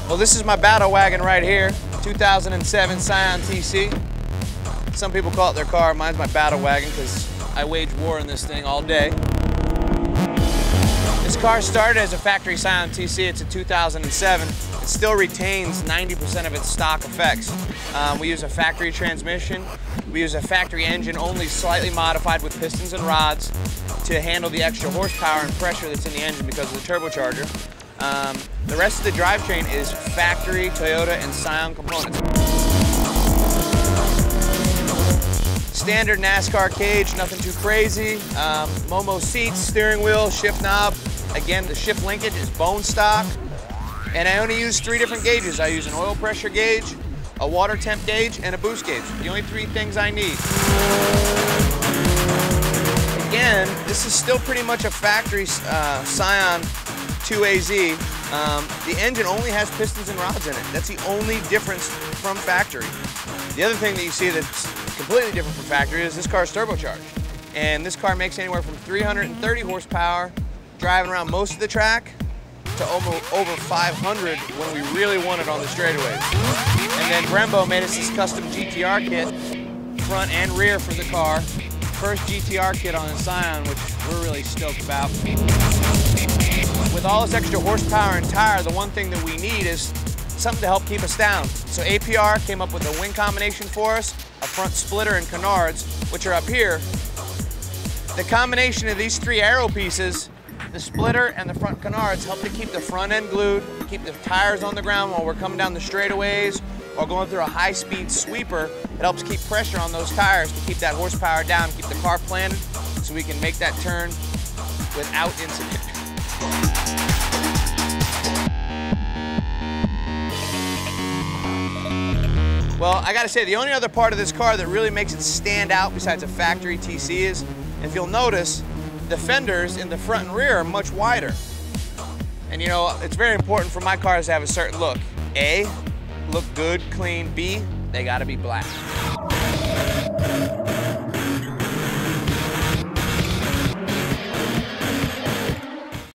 Well, this is my battle wagon right here, 2007 Scion TC. Some people call it their car. Mine's my battle wagon because I wage war in this thing all day. This car started as a factory Scion TC. It's a 2007. It still retains 90% of its stock effects. We use a factory transmission. We use a factory engine, only slightly modified with pistons and rods to handle the extra horsepower and pressure that's in the engine because of the turbocharger. The rest of the drivetrain is factory Toyota and Scion components. Standard NASCAR cage, nothing too crazy. Momo seats, steering wheel, shift knob. Again, the shift linkage is bone stock. And I only use 3 different gauges. I use an oil pressure gauge, a water temp gauge, and a boost gauge. The only 3 things I need. Again, this is still pretty much a factory Scion 2AZ. The engine only has pistons and rods in it. That's the only difference from factory. The other thing that you see that's completely different from factory is this car is turbocharged. And this car makes anywhere from 330 horsepower, driving around most of the track, to over 500 when we really want it on the straightaways. And then Brembo made us this custom GTR kit, front and rear for the car. First GTR kit on the Scion, which we're really stoked about. With all this extra horsepower and tire, the one thing that we need is something to help keep us down. So APR came up with a wing combination for us, a front splitter and canards, which are up here. The combination of these 3 aero pieces, the splitter and the front canards, help to keep the front end glued, keep the tires on the ground while we're coming down the straightaways or going through a high-speed sweeper. It helps keep pressure on those tires to keep that horsepower down, keep the car planted so we can make that turn without incident. Well, I gotta say, the only other part of this car that really makes it stand out besides a factory TC is, if you'll notice, the fenders in the front and rear are much wider. And you know, it's very important for my cars to have a certain look. A, look good, clean. B, they gotta be black.